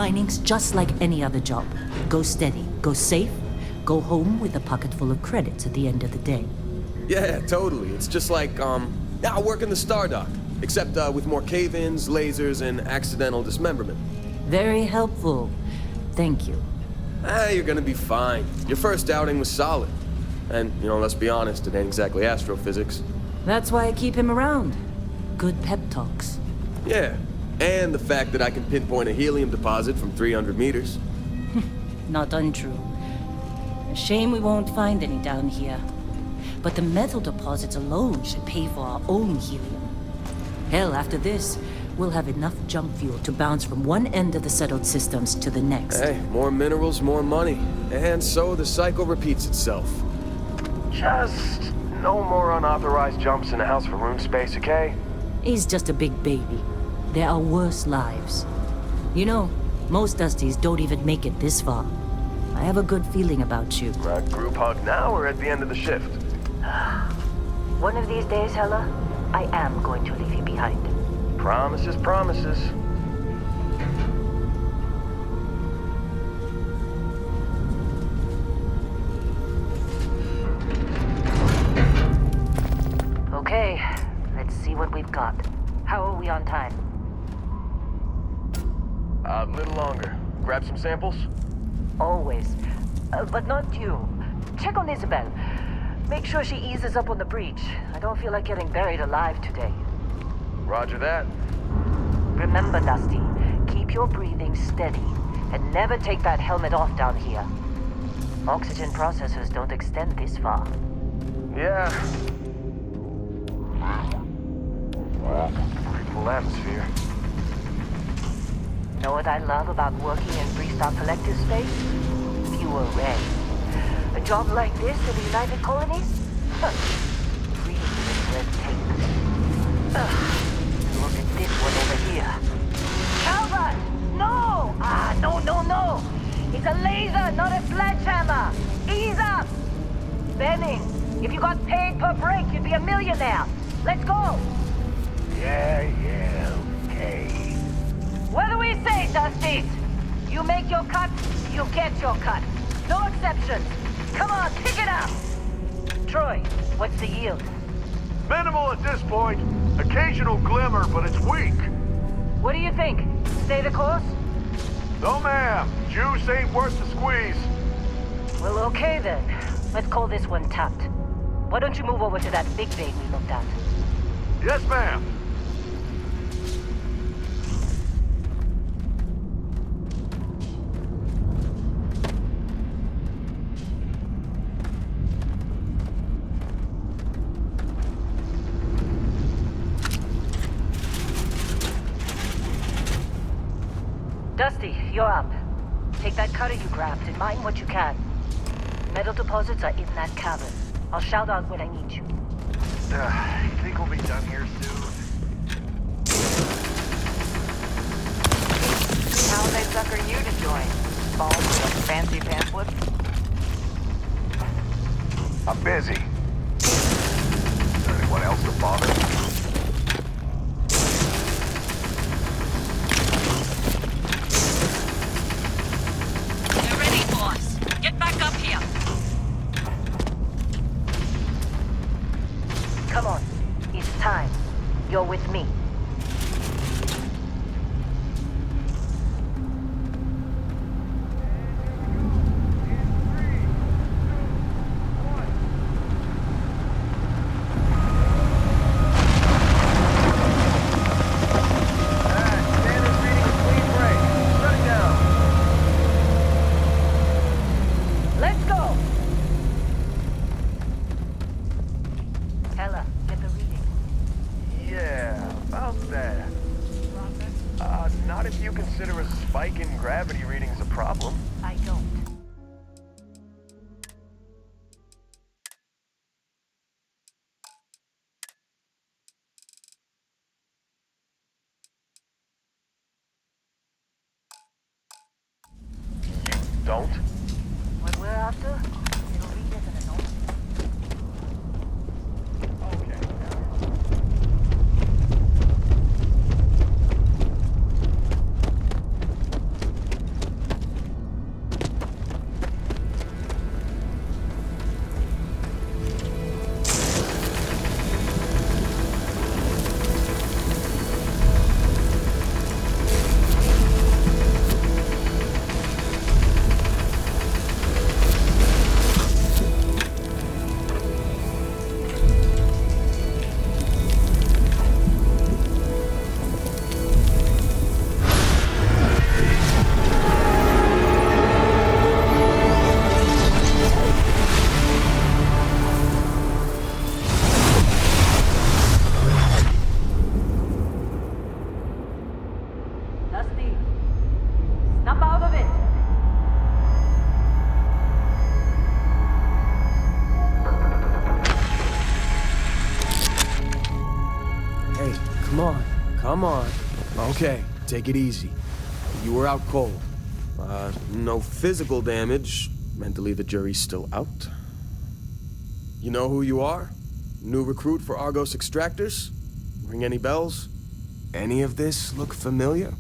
Mining's just like any other job. Go steady, go safe, go home with a pocket full of credits at the end of the day. Yeah, totally. It's just like, yeah, I work in the Stardock. Except, with more cave-ins, lasers, and accidental dismemberment. Very helpful. Thank you. You're gonna be fine. Your first outing was solid. And, let's be honest, it ain't exactly astrophysics. That's why I keep him around. Good pep talks. Yeah, and the fact that I can pinpoint a helium deposit from 300 meters. Not untrue. A shame we won't find any down here. But the metal deposits alone should pay for our own helium. Hell, after this, we'll have enough jump fuel to bounce from one end of the settled systems to the next. Hey, more minerals, more money. And so the cycle repeats itself. Just no more unauthorized jumps in the house for room space, okay? He's just a big baby. There are worse lives. You know, most Dusties don't even make it this far. I have a good feeling about you. Group hug now or at the end of the shift? One of these days, Hella, I am going to leave you behind. Promises, promises. Okay, let's see what we've got. How are we on time? A little longer. Grab some samples? Always. But not you. Check on Isabel. Make sure she eases up on the breach. I don't feel like getting buried alive today. Roger that. Remember, Dusty, keep your breathing steady and never take that helmet off down here. Oxygen processors don't extend this far. Yeah. Pretty full atmosphere. Know what I love about working in Freestar Collective space? Fewer reds. A job like this in the United Colonies? Huh. Free with red tape. Look at this one over here. Calvert! No! No! It's a laser, not a sledgehammer! Ease up! Benning, if you got paid per break, you'd be a millionaire. Let's go! Yeah, okay. What do we say, Dusties? You make your cut, you get your cut. No exceptions. Come on, pick it up! Troy, what's the yield? Minimal at this point. Occasional glimmer, but it's weak. What do you think? Stay the course? No, ma'am. Juice ain't worth the squeeze. Well, okay then. Let's call this one tapped. Why don't you move over to that big vein we looked at? Yes, ma'am. Dusty, you're up. Take that cutter you grabbed and mine what you can. Metal deposits are in that cabin. I'll shout out when I need you. You think we'll be done here soon? How are they suckering you to join? Balls with fancy pamphlets? I'm busy. Is there anyone else to bother? They're ready, boss. Get back up here. Come on. It's time. You're with me. Let's go! Hella, get the reading. Yeah, about that. Not if you consider a spike in gravity readings a problem. I don't. You don't? What we're after? It'll read as an anomaly. Okay. Okay, take it easy. You were out cold. No physical damage. Mentally, the jury's still out. You know who you are? New recruit for Argos Extractors? Ring any bells? Any of this look familiar?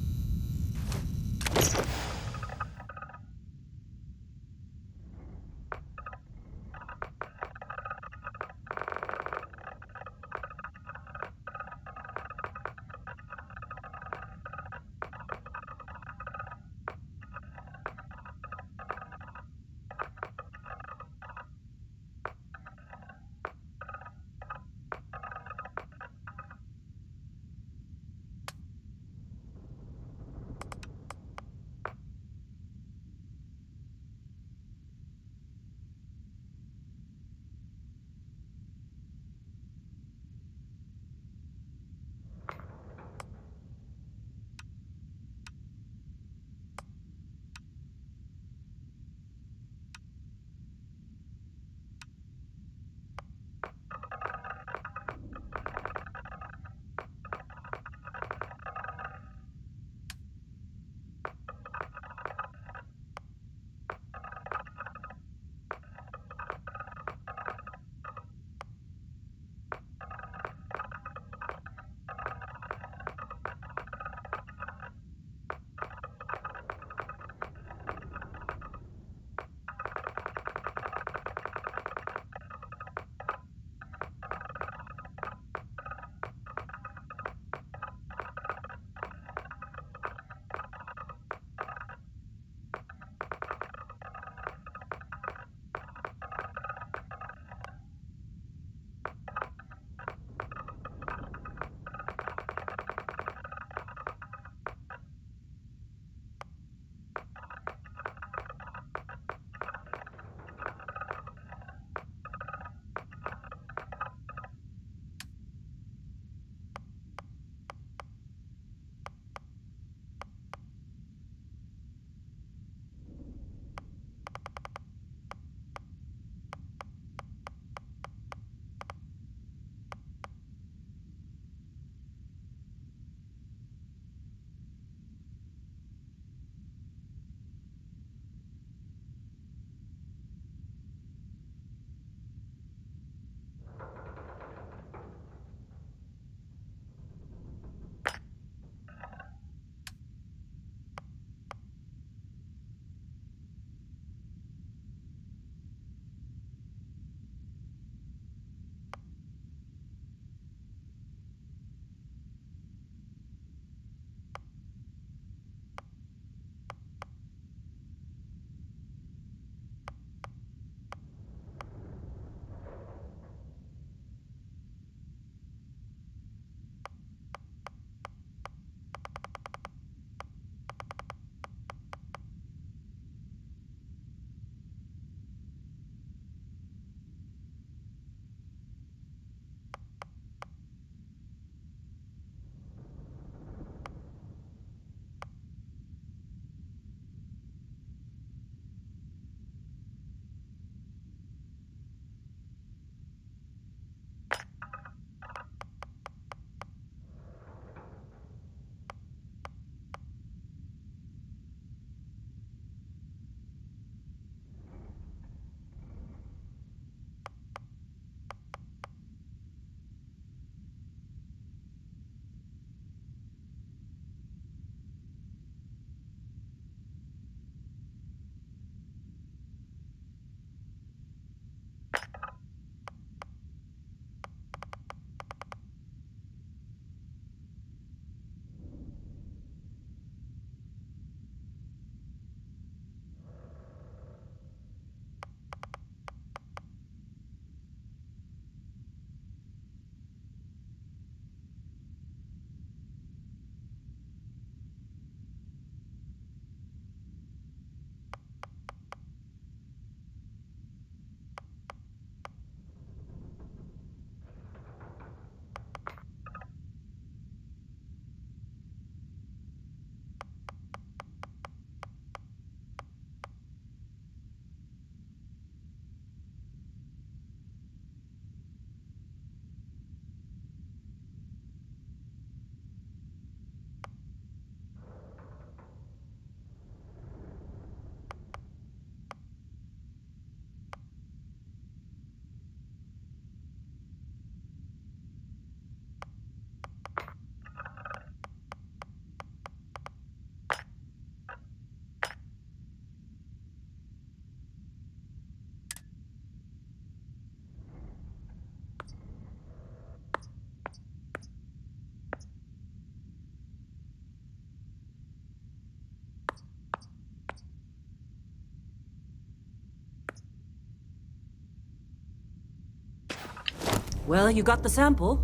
Well, you got the sample.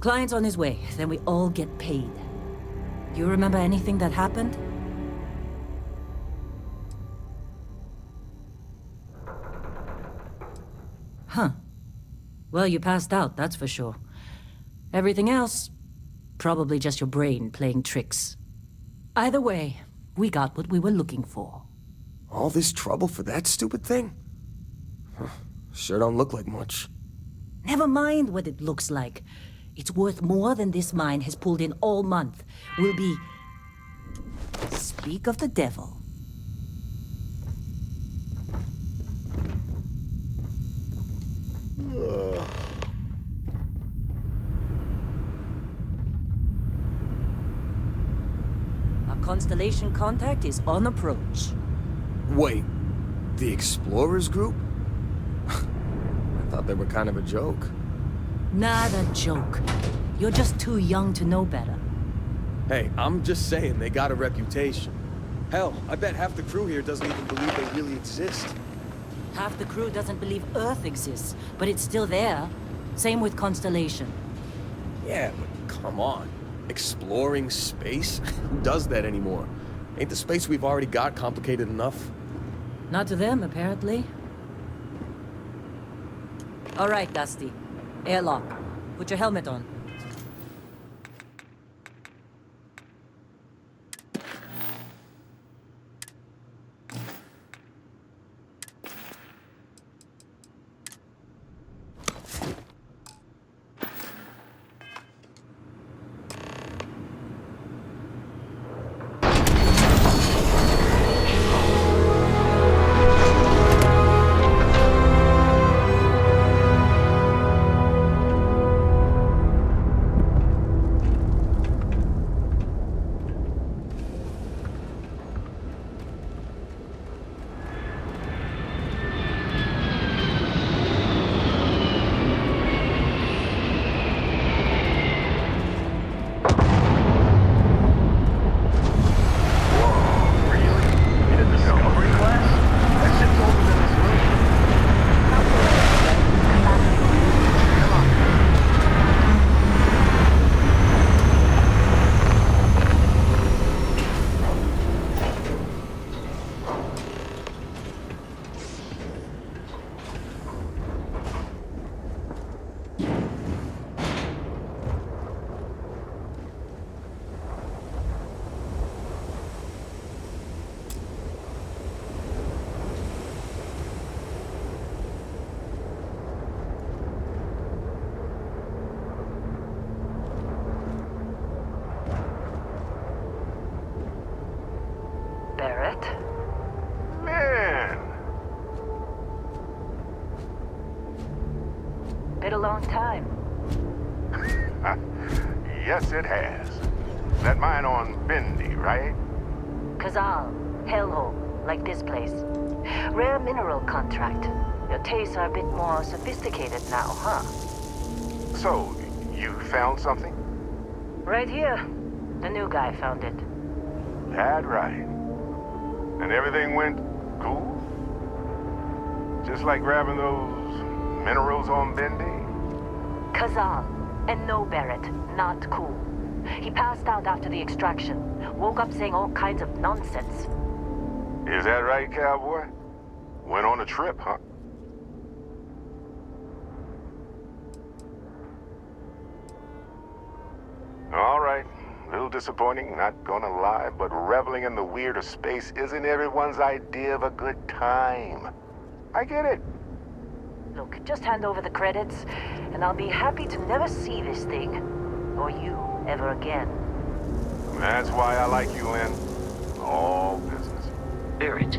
Client's on his way, then we all get paid. You remember anything that happened? Huh. Well, you passed out, that's for sure. Everything else, probably just your brain playing tricks. Either way, we got what we were looking for. All this trouble for that stupid thing? Huh, sure don't look like much. Never mind what it looks like. It's worth more than this mine has pulled in all month. We'll be... Speak of the devil. Our Constellation contact is on approach. Wait, the Explorers group? I thought they were kind of a joke. Not a joke. You're just too young to know better. Hey, I'm just saying they got a reputation. Hell, I bet half the crew here doesn't even believe they really exist. Half the crew doesn't believe Earth exists, but it's still there. Same with Constellation. Yeah, but come on. Exploring space? Who does that anymore? Ain't the space we've already got complicated enough? Not to them, apparently. All right, Dusty. Airlock. Put your helmet on. Barrett? Man! Been a long time. Yes, it has. That mine on Bendy, right? Kazal, hellhole, like this place. Rare mineral contract. Your tastes are a bit more sophisticated now, huh? So, you found something? Right here. The new guy found it. That right. And everything went cool? Just like grabbing those minerals on Bendy? Kazal, and no Barrett, not cool. He passed out after the extraction. Woke up saying all kinds of nonsense. Is that right, cowboy? Went on a trip, huh? All right. A little disappointing, not gonna lie, but reveling in the weird of space isn't everyone's idea of a good time. I get it. Look, just hand over the credits, and I'll be happy to never see this thing, or you, ever again. That's why I like you, Lynn. All business. Barrett,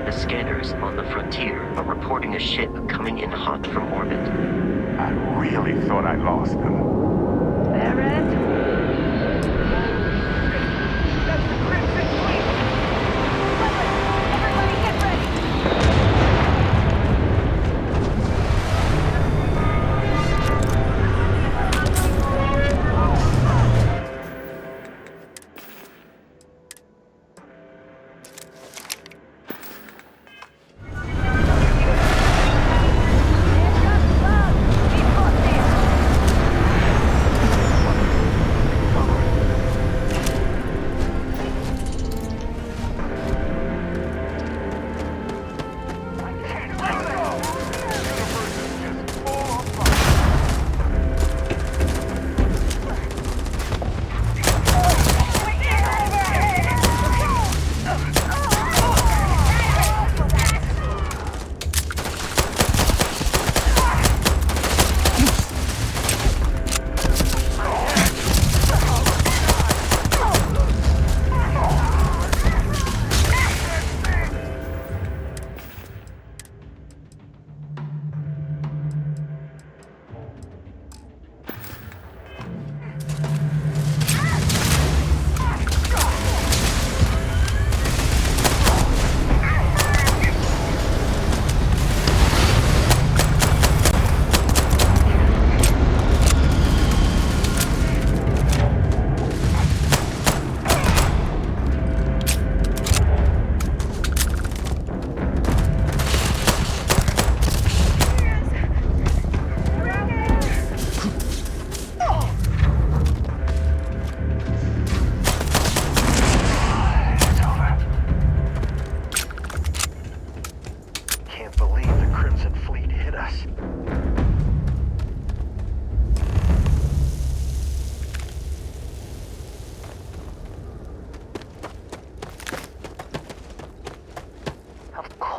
the scanners on the frontier are reporting a ship coming in hot from orbit. I really thought I lost them. Barrett?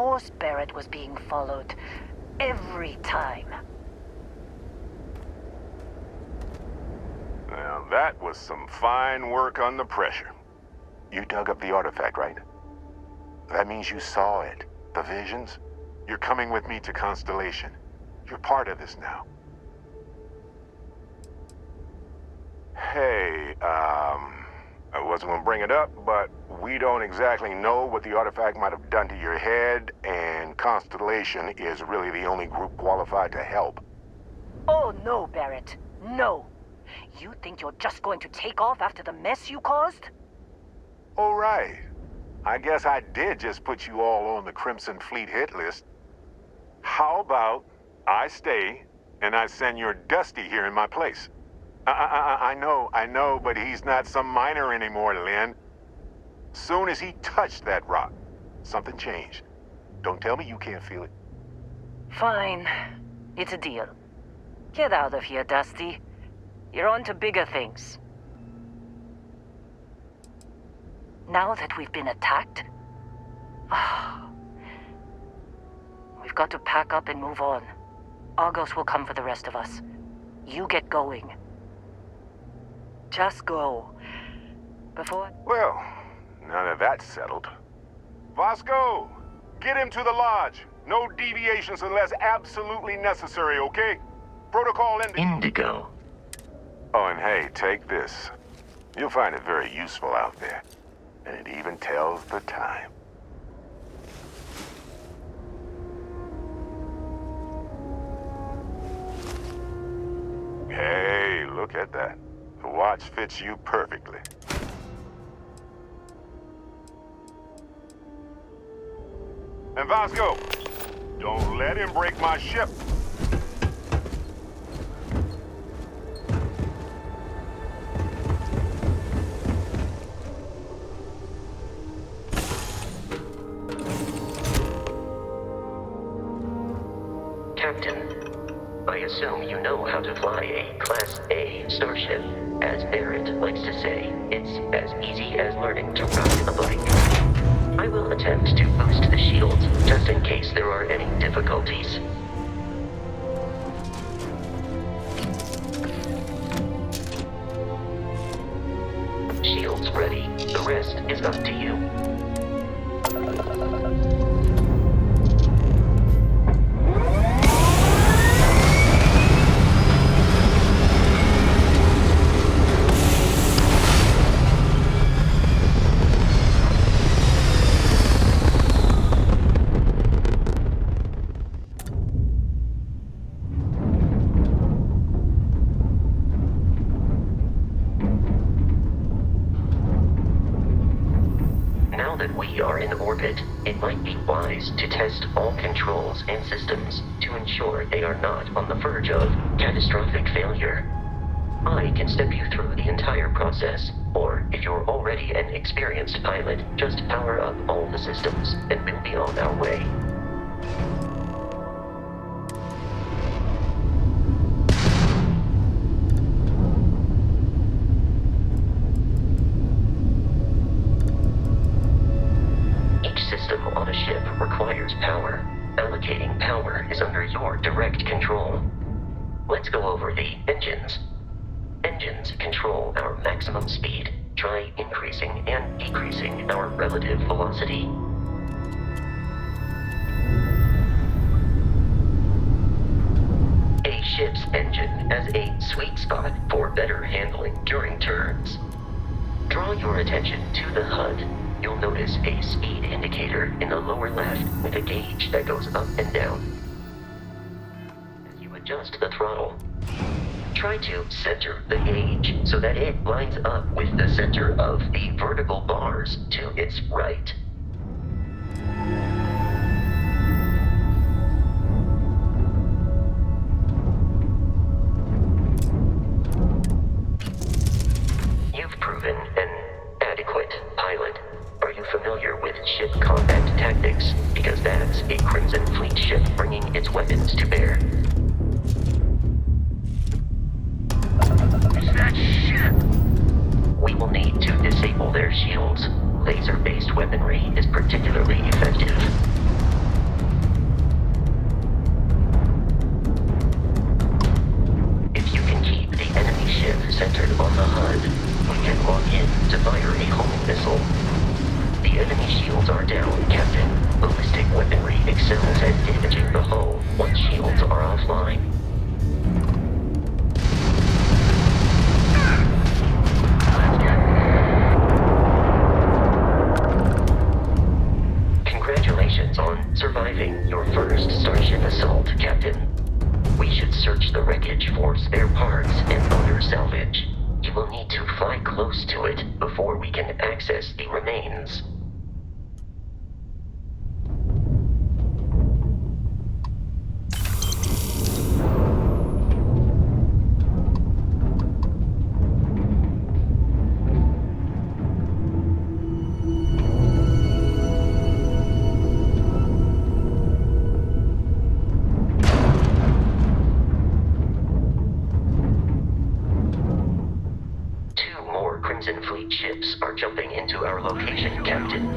course Barrett was being followed. Every time. Now, that was some fine work under pressure. You dug up the artifact, right? That means you saw it. The visions? You're coming with me to Constellation. You're part of this now. Hey, I wasn't gonna bring it up, but we don't exactly know what the artifact might have done to your head, and Constellation is really the only group qualified to help. Oh no, Barrett. No. You think you're just going to take off after the mess you caused? All right. I guess I did just put you all on the Crimson Fleet hit list. How about I stay and I send your Dusty here in my place? I know, but he's not some miner anymore, Lynn. Soon as he touched that rock, something changed. Don't tell me you can't feel it. Fine. It's a deal. Get out of here, Dusty. You're on to bigger things. Now that we've been attacked, we've got to pack up and move on. Argos will come for the rest of us. You get going. Just go. Before... Well, now that that's settled. Vasco, get him to the lodge. No deviations unless absolutely necessary, okay? Protocol Indigo. Oh, and hey, take this. You'll find it very useful out there. And it even tells the time. Hey, look at that. The watch fits you perfectly. And Vasco, don't let him break my ship. Captain, I assume you know how to fly a Class A starship. As Barrett likes to say, it's as easy as learning to ride a bike. I will attempt to boost the shields, just in case there are any difficulties. Shields ready. The rest is up to you. Now that we are in orbit, it might be wise to test all controls and systems to ensure they are not on the verge of catastrophic failure. I can step you through the entire process, or if you're already an experienced pilot, just power up all the systems and we'll be on our way. On a ship requires power. Allocating power is under your direct control. Let's go over the engines. Engines control our maximum speed. Try increasing and decreasing our relative velocity. A ship's engine has a sweet spot for better handling during turns. Draw your attention to the HUD. You'll notice a speed indicator in the lower left with a gauge that goes up and down. As you adjust the throttle, try to center the gauge so that it lines up with the center of the vertical bars to its right. You've proven an adequate pilot. Are you familiar with ship combat tactics? Because that's a Crimson Fleet ship bringing its weapons to bear. Is that ship? We will need to disable their shields. Laser-based weaponry is particularly effective. Congratulations on surviving your first Starship assault, Captain. We should search the wreckage for spare parts and other salvage. You will need to fly close to it before we can access the remains. Crimson Fleet ships are jumping into our location, Captain.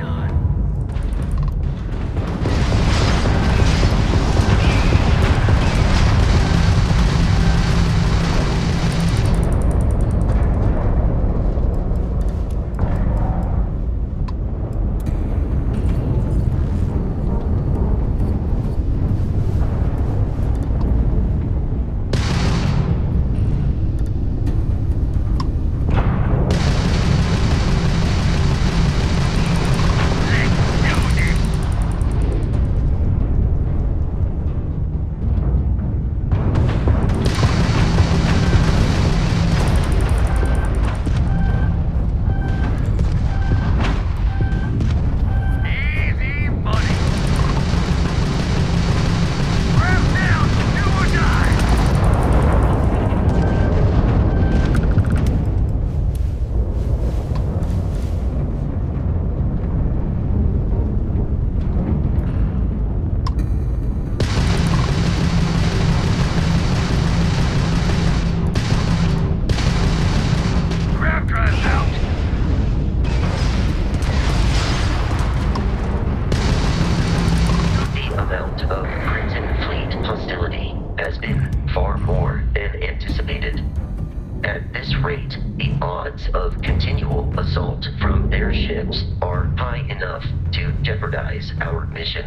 Of continual assault from their ships are high enough to jeopardize our mission.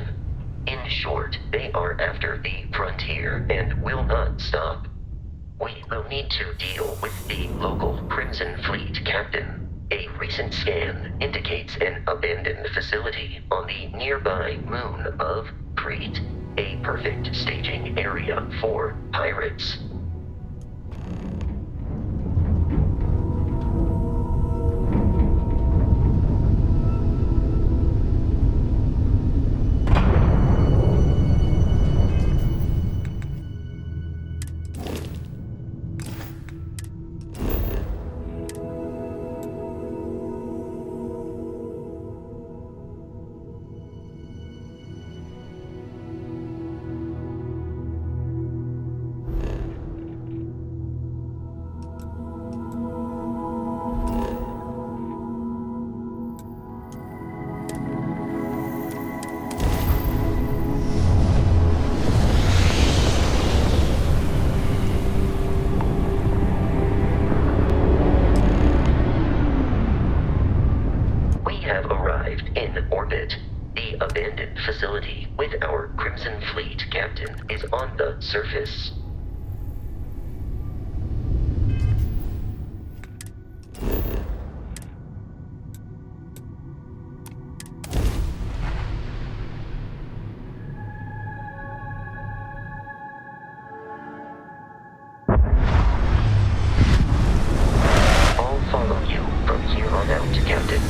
In short, they are after the frontier and will not stop. We will need to deal with the local Crimson Fleet captain. A recent scan indicates an abandoned facility on the nearby moon of Crete, a perfect staging area for pirates. The abandoned facility with our Crimson Fleet captain is on the surface. I'll follow you from here on out, Captain.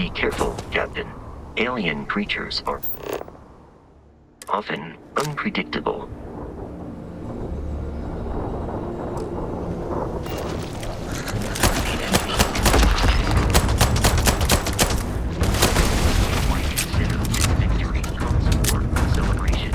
Be careful, Captain. Alien creatures are often unpredictable. Consider this victory cause for celebration.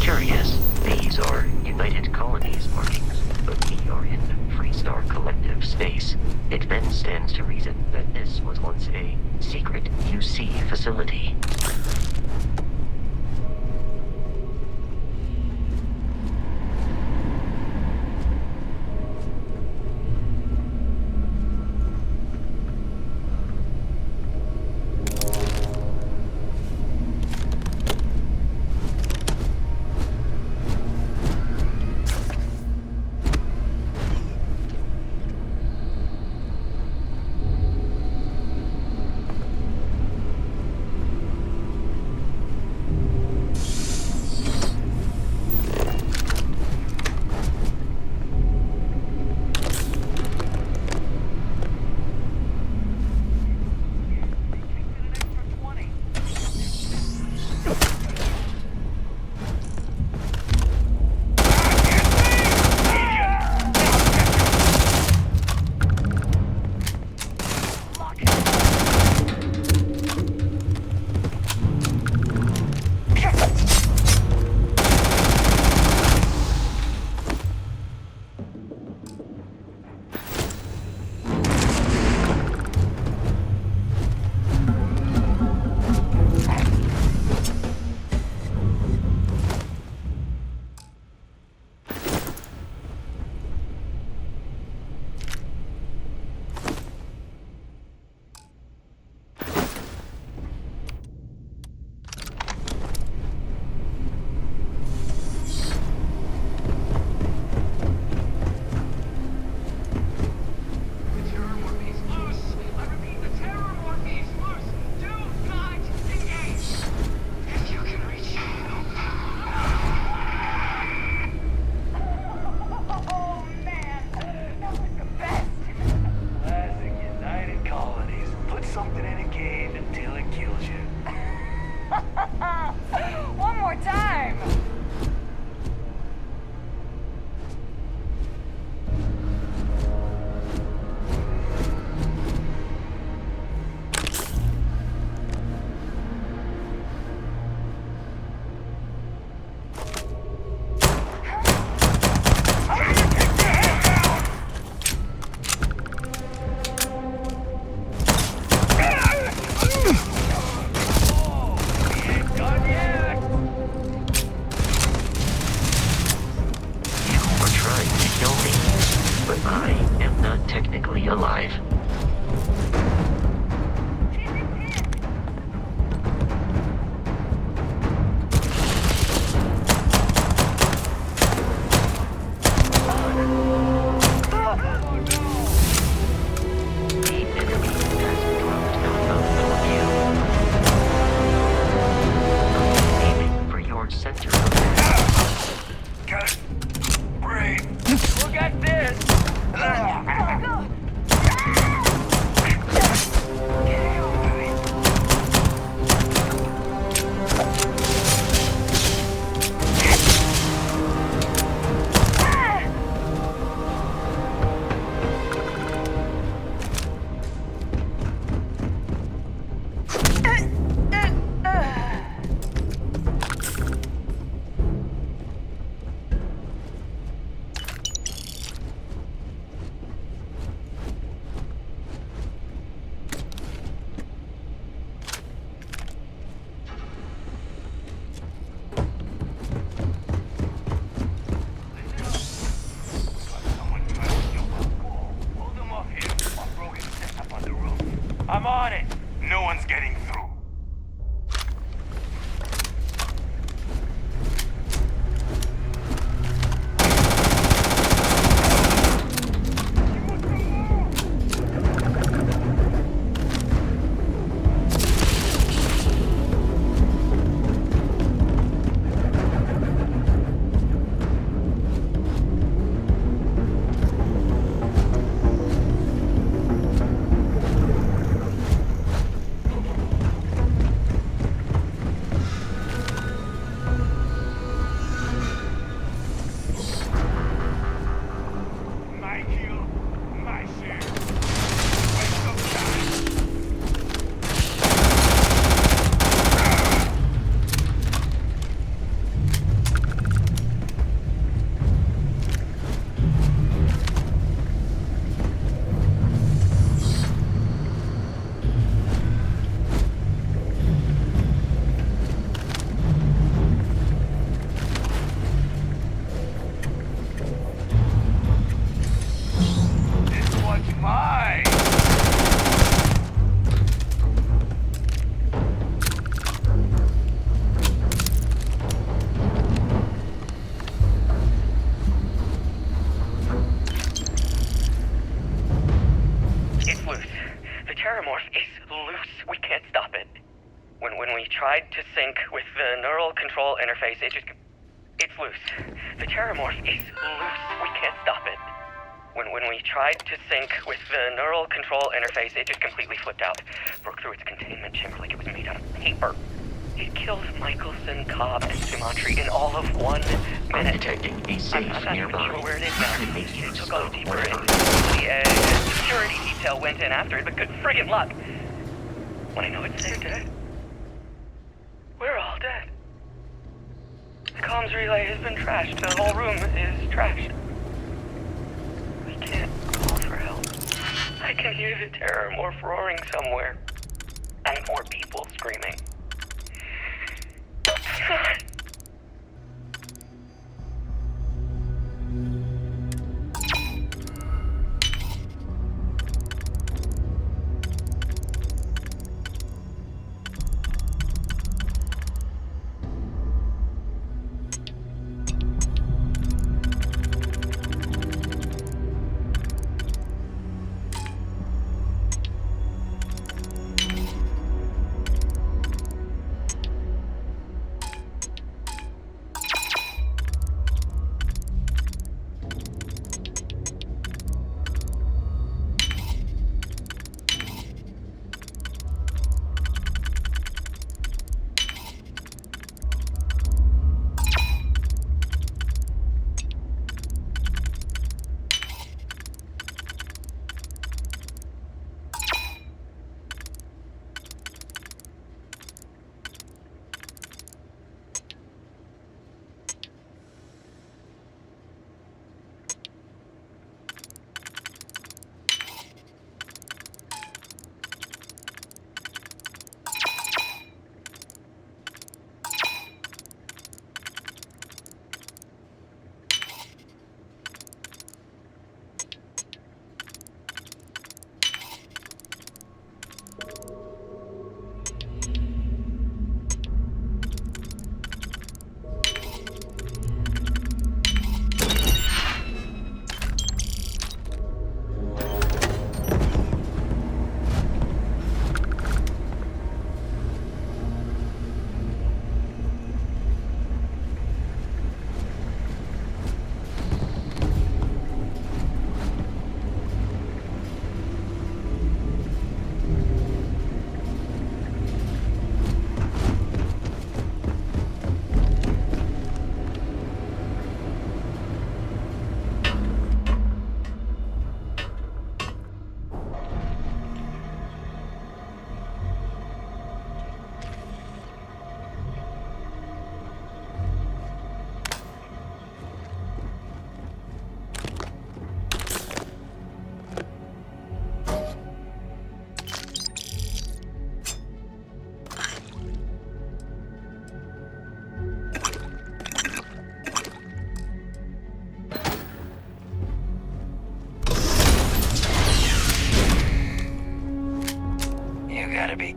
Curious, these are United Colonies markings, but we are in Freestar Collective space. It then stands to reason that this was once a secret UC facility. One more time! I am not technically alive. Look at this! I'm on it. No one's getting through. My kill, my share. Waste of time. This one's mine. It's loose. The Terramorph is loose. We can't stop it. When we tried to sync with the neural control interface, it's loose. The Terramorph is loose. We can't stop it. When we tried to sync with the neural control interface, it just completely flipped out. Broke through its containment chamber like it was made out of paper. It killed Michelson, Cobb, and Sumantri in all of 1 I'm minute. detecting a safe I'm not even nearby. sure where it is now. It makes It use took of off deeper whatever. into the security detail went in after it, but good friggin' luck. When I know it's there, dead. We're all dead. The comms relay has been trashed. The whole room is trashed. We can't call for help. I can hear the Terramorph roaring somewhere. And more people screaming.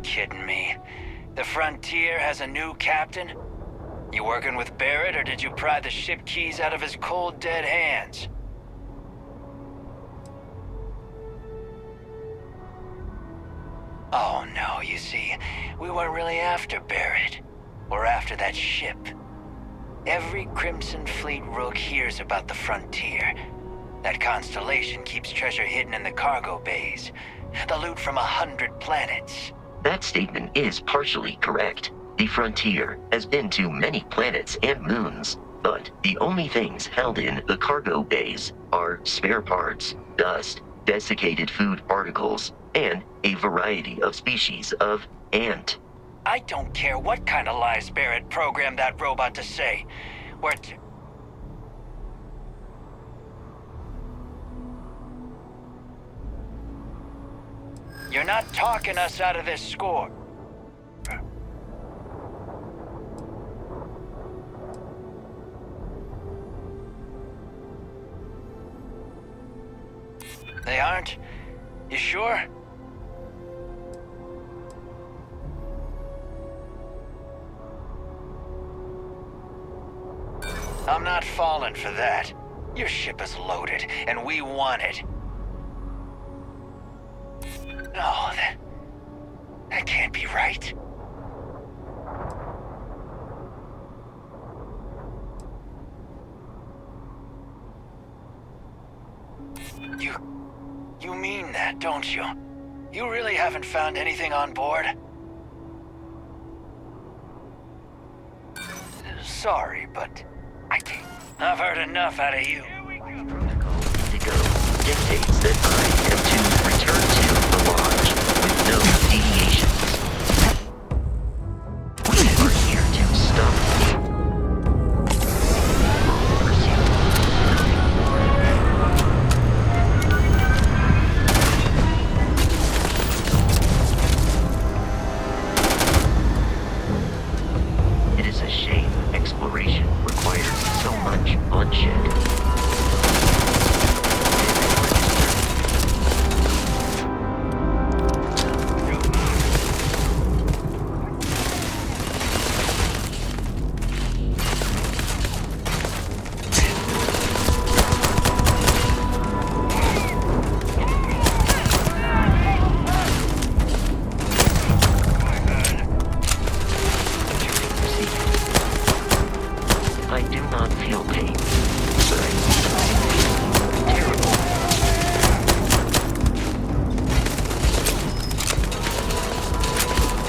kidding me? The Frontier has a new captain? You working with Barrett, or did you pry the ship keys out of his cold, dead hands? Oh no, you see, we weren't really after Barrett. We're after that ship. Every Crimson Fleet rook hears about the Frontier. That constellation keeps treasure hidden in the cargo bays. The loot from 100 planets. That statement is partially correct. The Frontier has been to many planets and moons, but the only things held in the cargo bays are spare parts, dust, desiccated food particles, and a variety of species of ant. I don't care what kind of lies Barrett programmed that robot to say. You're not talking us out of this score. They aren't? You sure? I'm not falling for that. Your ship is loaded, and we want it. No, that can't be right. You mean that, don't you? You really haven't found anything on board? Sorry, but I can't. I've heard enough out of you. Indigo dictates that I am to return to the lodge with no deviations. We are here to stop the It is a shame exploration requires so much bloodshed. I do not feel pain, but I feel terrible.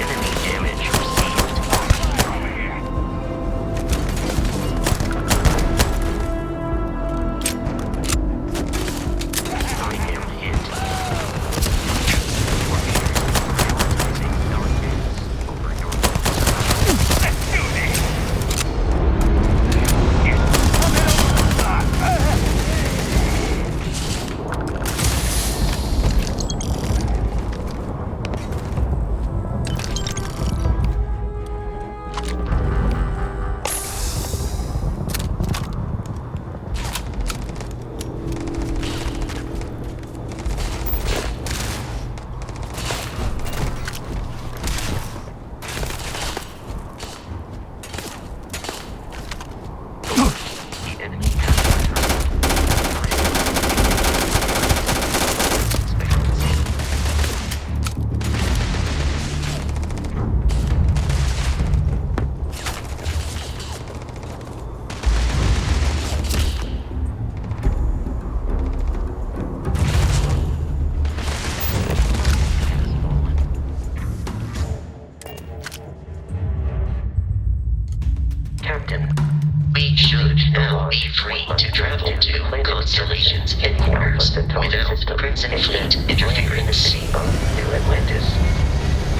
Enemy damage received. I am hit. Prioritizing darkness over your Let's do this! The enemy has Captain, we should now be free to travel to Constellation's headquarters without Crimson Fleet interference. New Atlantis.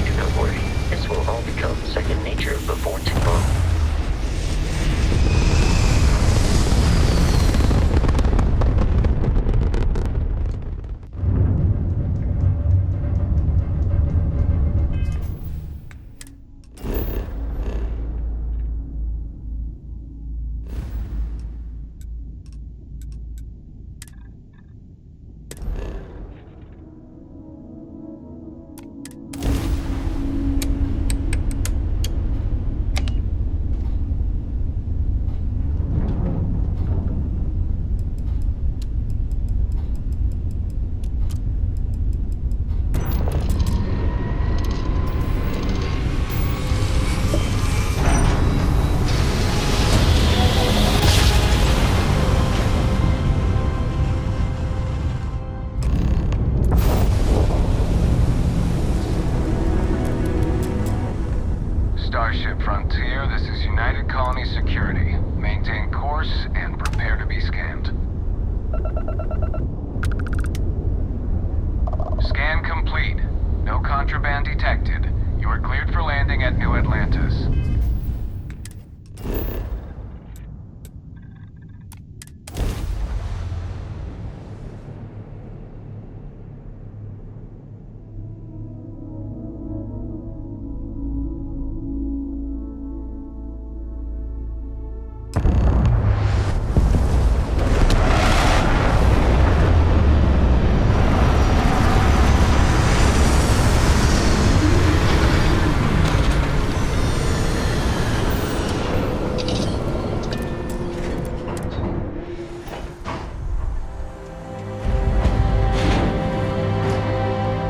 Do not worry, this will all become second nature before too long. United Colony Security. Maintain course and prepare to be scanned. Scan complete. No contraband detected. You are cleared for landing at New Atlantis.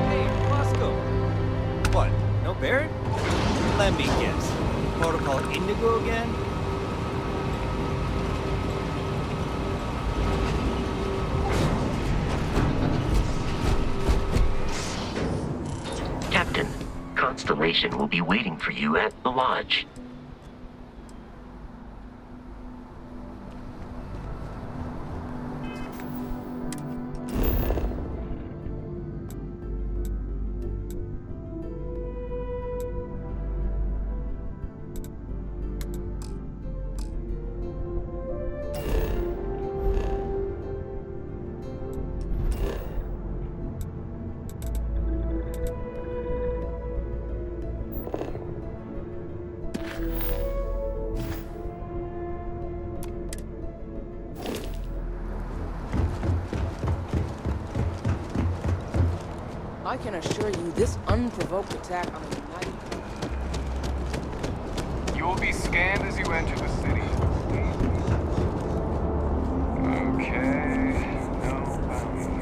Hey, Bosco. What? No Barrett? Let me guess. Protocol Indigo again? Captain, Constellation will be waiting for you at the lodge. I can assure you this unprovoked attack on the United... You will be scanned as you enter the city. Okay. No bounty.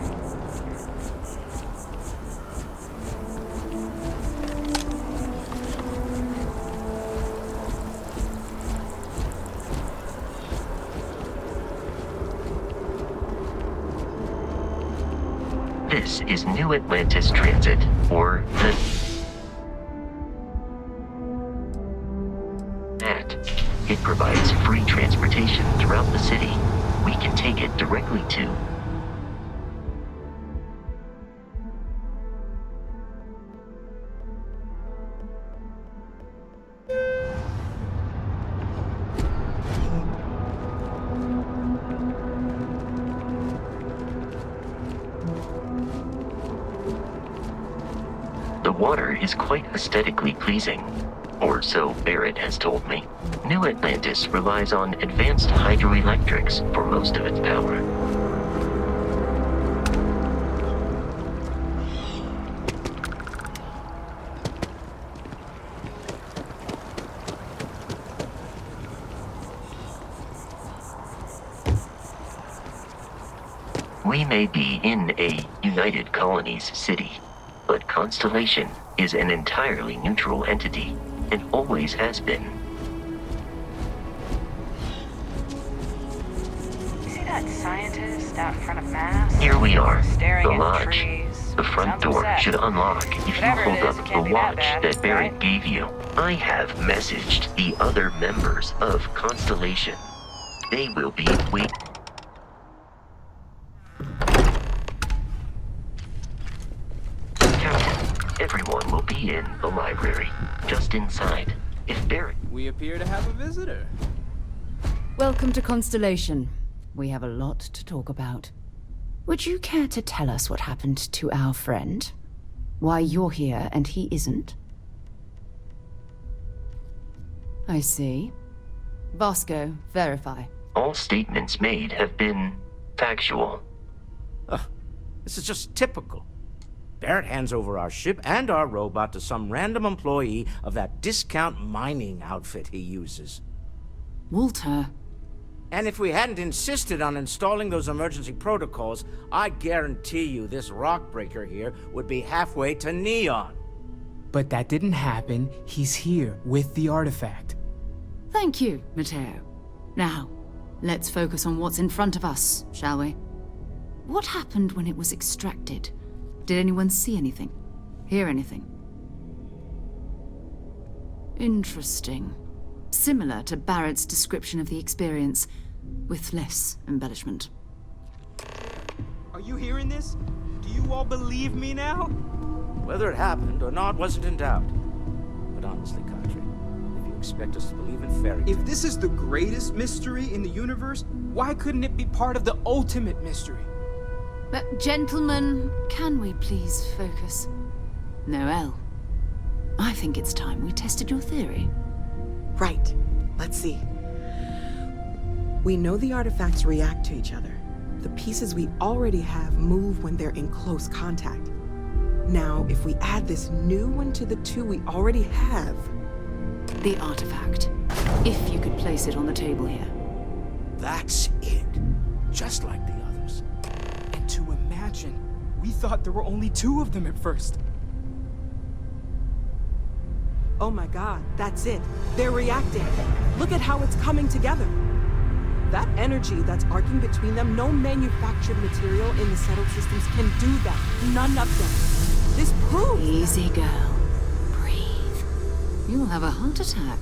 This is New Atlantis Transit, or the NAT. It provides free transportation throughout the city. We can take it directly to The water is quite aesthetically pleasing, or so Barrett has told me. New Atlantis relies on advanced hydroelectrics for most of its power. We may be in a United Colonies city, but Constellation is an entirely neutral entity, and always has been. See that scientist out in front of Mass? Here we are, Staring the at lodge. trees. The front Sounds door upset. should unlock if you Whatever it hold is, up it the can't be that watch bad, that Barrett right? gave you. I have messaged the other members of Constellation. They will be waiting. Captain, everyone will be in the library, just inside. If Barrett... We appear to have a visitor. Welcome to Constellation. We have a lot to talk about. Would you care to tell us what happened to our friend? Why you're here and he isn't? I see. Vasco, verify. All statements made have been factual. This is just typical. Barrett hands over our ship and our robot to some random employee of that discount mining outfit he uses. Walter. And if we hadn't insisted on installing those emergency protocols, I guarantee you this rock breaker here would be halfway to Neon. But that didn't happen. He's here with the artifact. Thank you, Mateo. Now, let's focus on what's in front of us, shall we? What happened when it was extracted? Did anyone see anything? Hear anything? Interesting. Similar to Barrett's description of the experience, with less embellishment. Are you hearing this? Do you all believe me now? Whether it happened or not wasn't in doubt. But honestly, Kadri, if you expect us to believe in fairy tales... If this is the greatest mystery in the universe, why couldn't it be part of the ultimate mystery? But gentlemen, can we please focus? Noel, I think it's time we tested your theory. Right. Let's see. We know the artifacts react to each other. The pieces we already have move when they're in close contact. Now, if we add this new one to the two we already have... The artifact. If you could place it on the table here. That's it. Just like the others. And to imagine, we thought there were only 2 of them at first. Oh my god, that's it. They're reacting. Look at how it's coming together. That energy that's arcing between them, no manufactured material in the settled systems can do that. None of them. This proves... Easy, girl. Breathe. You'll have a heart attack.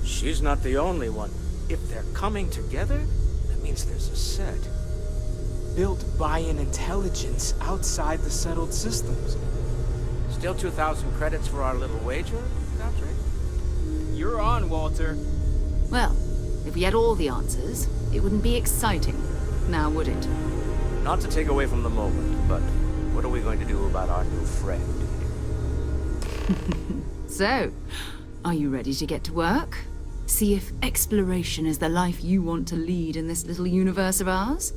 She's not the only one. If they're coming together, that means there's a set. Built by an intelligence outside the settled systems. Still 2,000 credits for our little wager, Patrick? You're on, Walter. Well, if we had all the answers, it wouldn't be exciting, now would it? Not to take away from the moment, but what are we going to do about our new friend here? So, are you ready to get to work? See if exploration is the life you want to lead in this little universe of ours?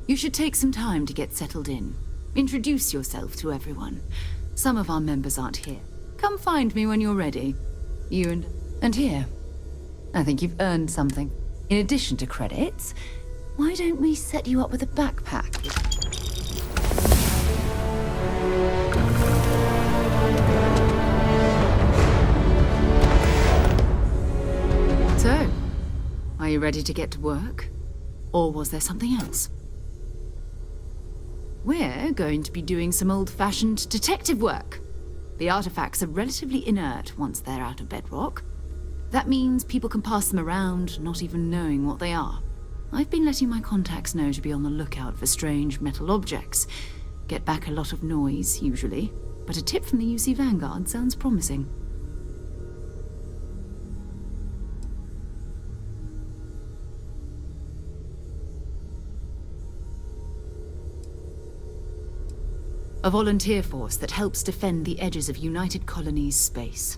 You should take some time to get settled in. Introduce yourself to everyone. Some of our members aren't here. Come find me when you're ready. You and here. I think you've earned something. In addition to credits, why don't we set you up with a backpack? So, are you ready to get to work? Or was there something else? We're going to be doing some old-fashioned detective work. The artifacts are relatively inert once they're out of bedrock. That means people can pass them around, not even knowing what they are. I've been letting my contacts know to be on the lookout for strange metal objects. Get back a lot of noise, usually, but a tip from the UC Vanguard sounds promising. A volunteer force that helps defend the edges of United Colonies space.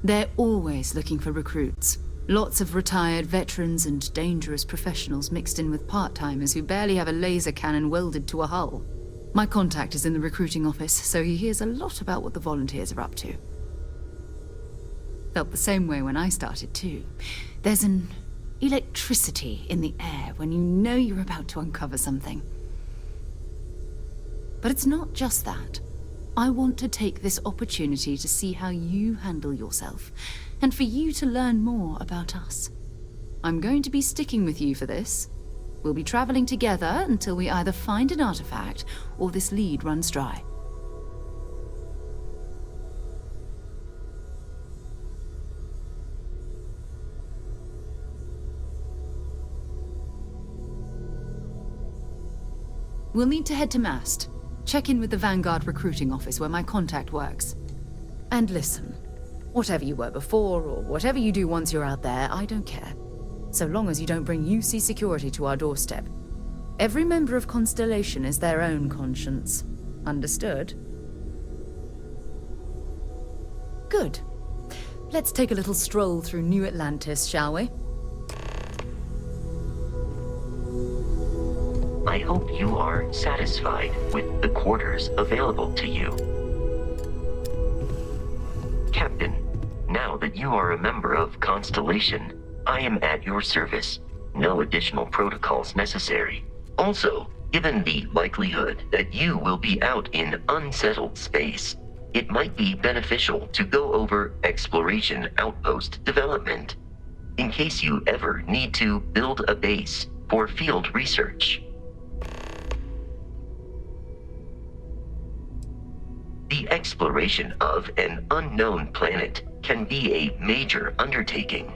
They're always looking for recruits. Lots of retired veterans and dangerous professionals mixed in with part-timers who barely have a laser cannon welded to a hull. My contact is in the recruiting office, so he hears a lot about what the volunteers are up to. Felt the same way when I started too. There's an electricity in the air when you know you're about to uncover something. But it's not just that. I want to take this opportunity to see how you handle yourself, and for you to learn more about us. I'm going to be sticking with you for this. We'll be traveling together until we either find an artifact or this lead runs dry. We'll need to head to Mast. Check in with the Vanguard recruiting office where my contact works. And listen, whatever you were before or whatever you do once you're out there, I don't care. So long as you don't bring UC security to our doorstep. Every member of Constellation is their own conscience. Understood? Good. Let's take a little stroll through New Atlantis, shall we? I hope you are satisfied with the quarters available to you. Captain, now that you are a member of Constellation, I am at your service. No additional protocols necessary. Also, given the likelihood that you will be out in unsettled space, it might be beneficial to go over exploration outpost development, in case you ever need to build a base for field research. The exploration of an unknown planet can be a major undertaking.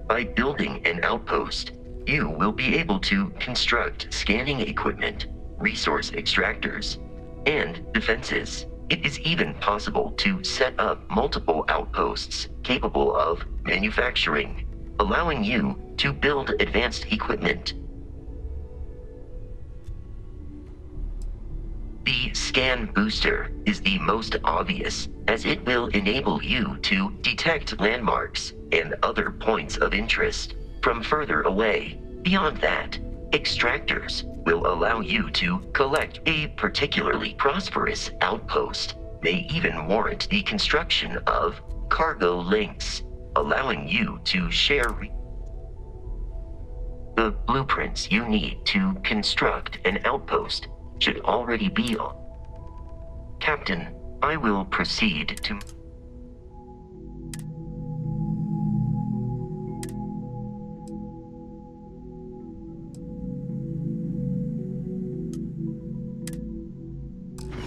By building an outpost, you will be able to construct scanning equipment, resource extractors, and defenses. It is even possible to set up multiple outposts capable of manufacturing, allowing you to build advanced equipment. The scan booster is the most obvious, as it will enable you to detect landmarks and other points of interest from further away. Beyond that, extractors will allow you to collect a particularly prosperous outpost, may even warrant the construction of cargo links, allowing you to share the blueprints you need to construct an outpost should already be on. Captain, I will proceed to...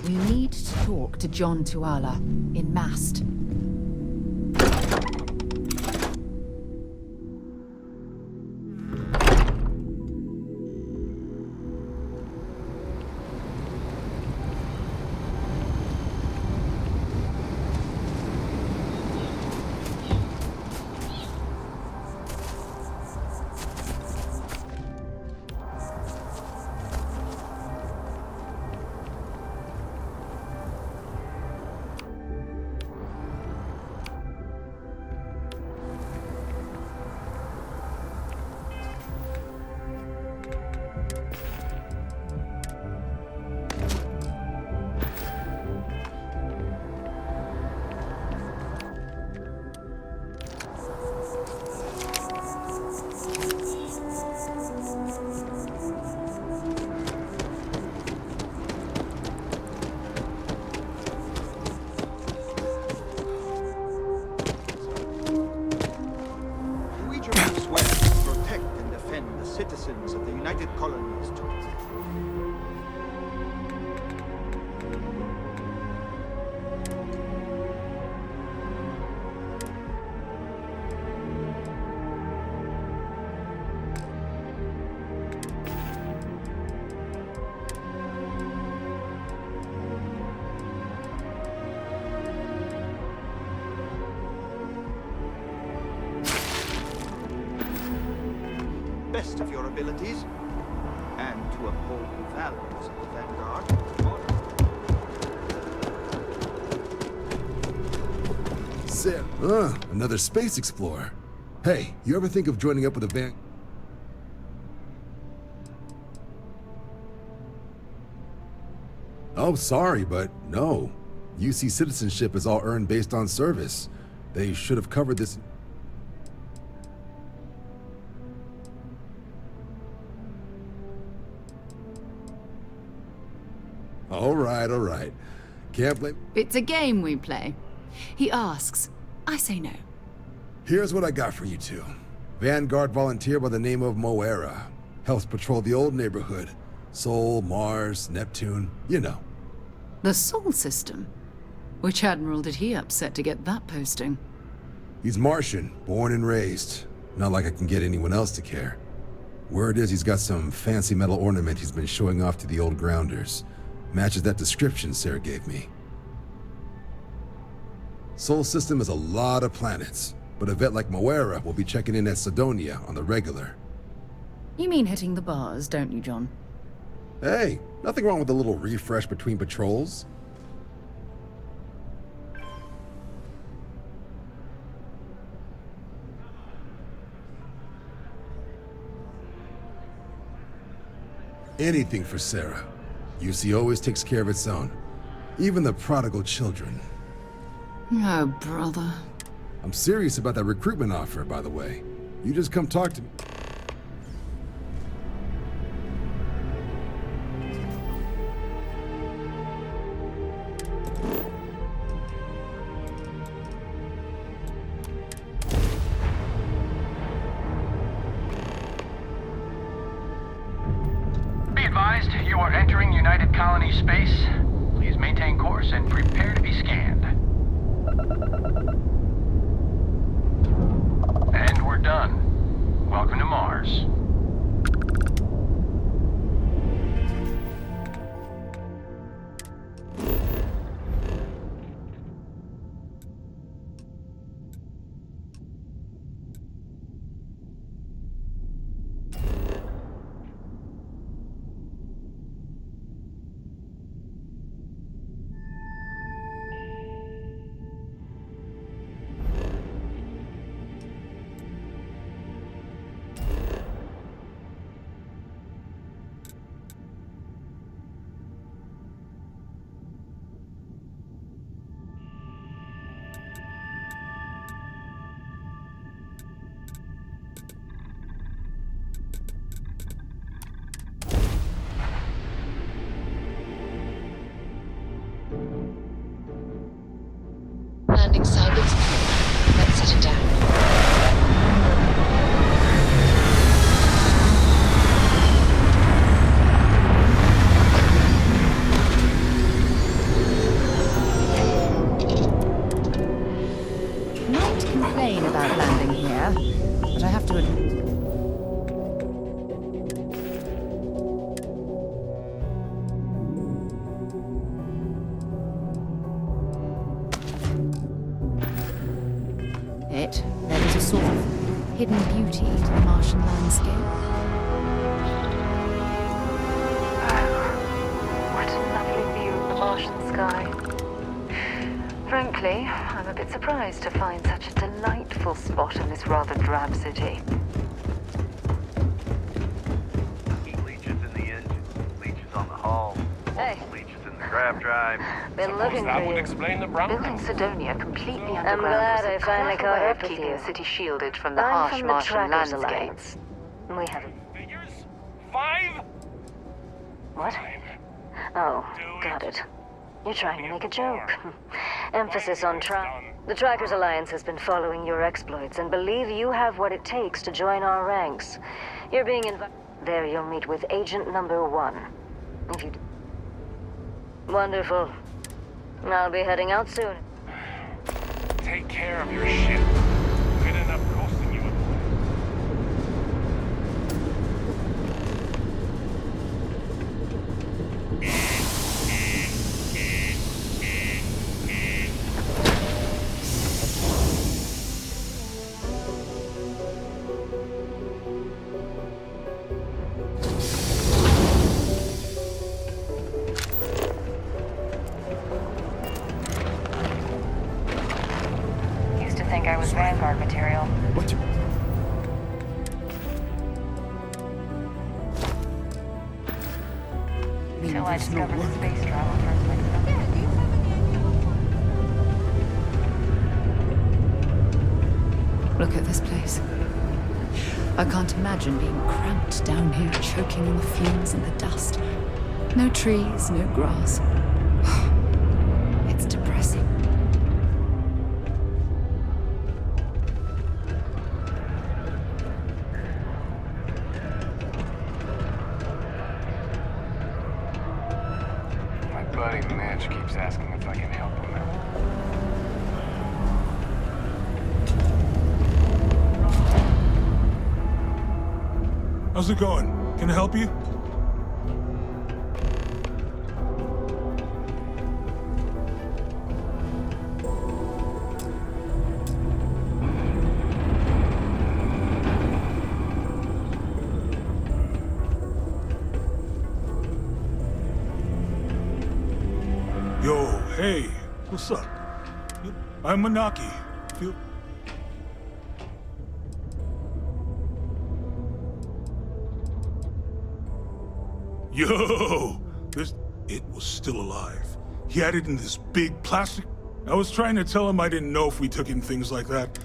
We need to talk to John Tuala in Mast. Citizens of the United Colonies to best of your abilities, and to uphold the values of the Vanguard. Another space explorer. Hey, you ever think of joining up with a band? Oh, sorry, but no. UC citizenship is all earned based on service. They should have covered this. All right. Can't blame... It's a game we play. He asks, I say no. Here's what I got for you two. Vanguard volunteer by the name of Moera. Helps patrol the old neighborhood. Sol, Mars, Neptune, you know. The Sol system? Which admiral did he upset to get that posting? He's Martian, born and raised. Not like I can get anyone else to care. Word is he's got some fancy metal ornament he's been showing off to the old grounders. Matches that description Sarah gave me. Sol system is a lot of planets, but a vet like Moera will be checking in at Sidonia on the regular. You mean hitting the bars, don't you, John? Hey, nothing wrong with a little refresh between patrols. Anything for Sarah. UC always takes care of its own. Even the prodigal children. Oh, brother. I'm serious about that recruitment offer, by the way. You just come talk to me. Be advised, you are entering United Colony space. Please maintain course and prepare to be scanned. And we're done. Welcome to Mars. Landing silence. Let's set it down. Not to complain about landing here, but I have to admit. There is a sort of hidden beauty to the Martian landscape. What a lovely view of the Martian sky. Frankly, I'm a bit surprised to find such a delightful spot in this rather drab city. Leeches in the engine, leeches on the hull, Hey. leeches in the grav drive. Been looking that for would you. explain the Building Sidonia completely underground. glad was a I finally clever caught way up of with keeping you. the city shielded from the I'm harsh from the Martian Trackers landscape. Alliance. We have Figures? 5? What? Oh, got it. You're trying to make a joke. Emphasis on The Trackers Alliance has been following your exploits and believe you have what it takes to join our ranks. You're being invited. There you'll meet with Agent Number 1. If you... Wonderful. I'll be heading out soon. Take care of your ship. Could end up costing you a Used to think I was Vanguard material. What you... Till I discovered the space travel first myself. Look at this place. I can't imagine being cramped down here, choking on the fumes and the dust. No trees, no grass. It's depressing. My buddy Mitch keeps asking if I can help him out. How's it going? Can I help you? Yo, hey, what's up? I'm Manaki. Feel... Yo! It was still alive. He had it in this big plastic... I was trying to tell him I didn't know if we took in things like that.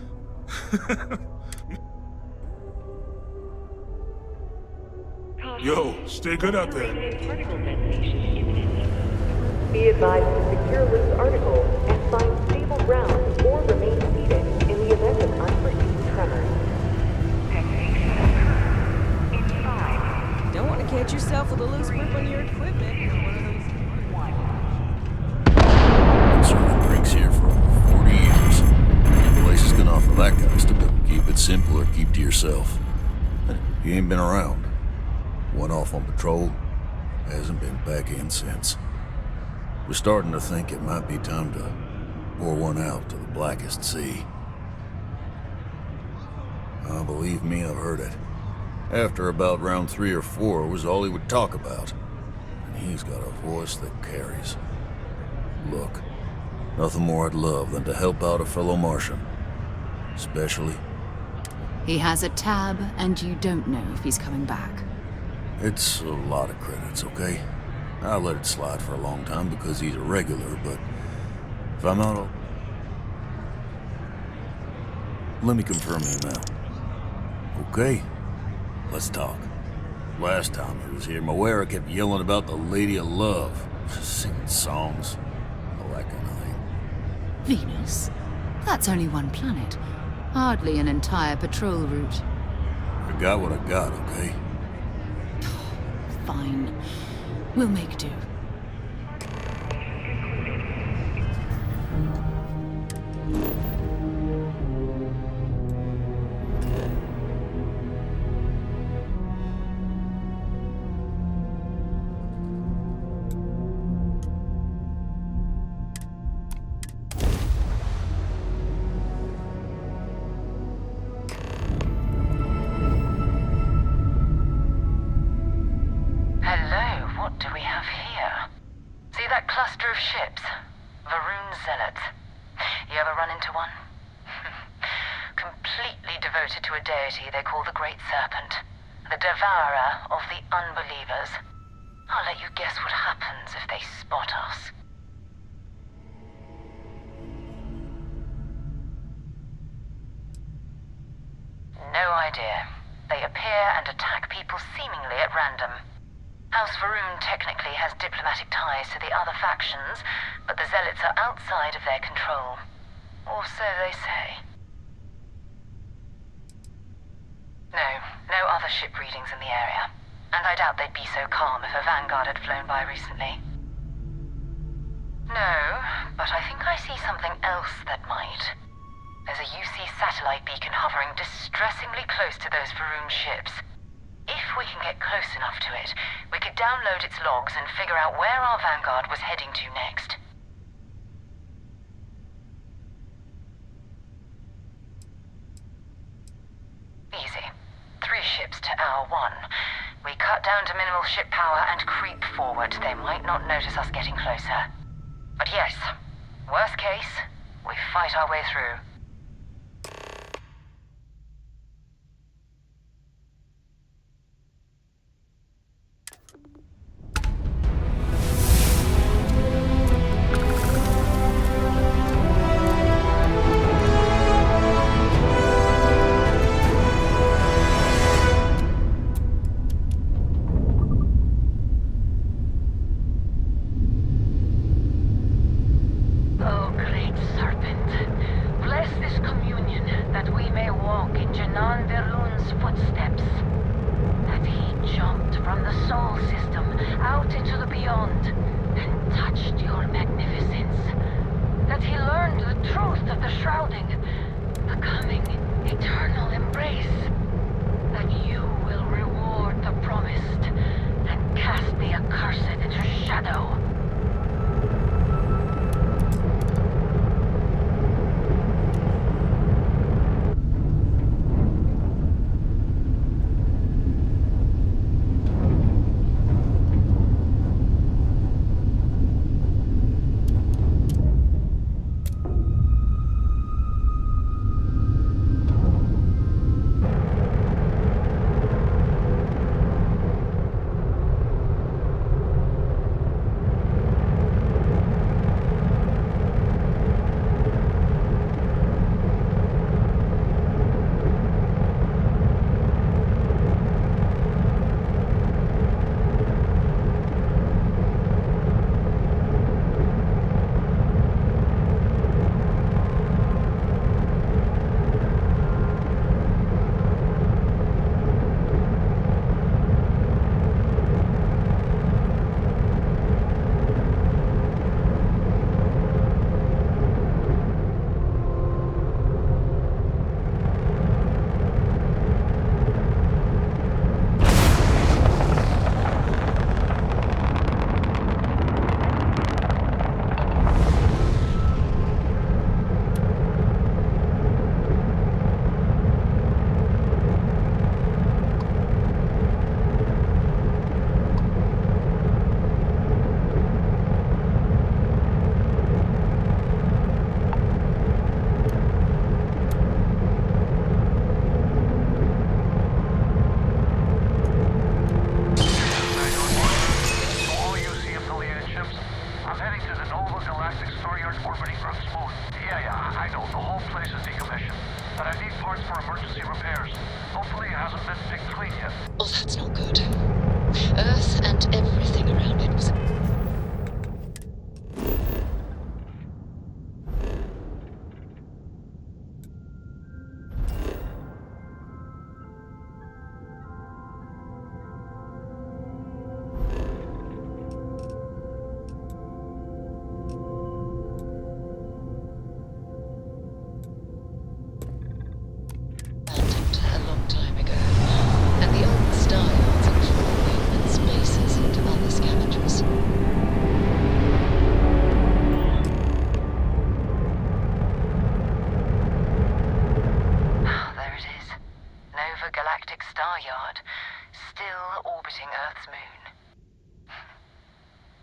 Yo, stay good out there. Be advised to secure loose articles and find stable ground or remain seated in the event of unforeseen tremors. Don't want to catch yourself with a loose grip on your equipment. One of those... that guy's to do. Keep it simple or keep to yourself. He ain't been around. Went off on patrol. Hasn't been back in since. We're starting to think it might be time to pour one out to the Blackest Sea. Believe me, I've heard it. After about round 3 or 4 was all he would talk about. And he's got a voice that carries. Look, nothing more I'd love than to help out a fellow Martian. Especially... He has a tab, and you don't know if he's coming back. It's a lot of credits, okay? I let it slide for a long time because he's a regular, but if I'm out, let me confirm him now. Okay, let's talk. Last time he was here, Moira kept yelling about the Lady of Love, singing songs, all that kind of thing. Venus? That's only one planet. Hardly an entire patrol route. I got what I got, okay? Fine. We'll make do. They call the Great Serpent, the devourer of the unbelievers. I'll let you guess what happens if they spot us. No idea. They appear and attack people seemingly at random. House Va'ruun technically has diplomatic ties to the other factions, but the Zealots are outside of their control. Or so they say. No other ship readings in the area. And I doubt they'd be so calm if a Vanguard had flown by recently. No, but I think I see something else that might. There's a UC satellite beacon hovering distressingly close to those Va'ruun ships. If we can get close enough to it, we could download its logs and figure out where our Vanguard was heading to next. Easy. 3 ships to our 1. We cut down to minimal ship power and creep forward. They might not notice us getting closer. But yes, worst case, we fight our way through.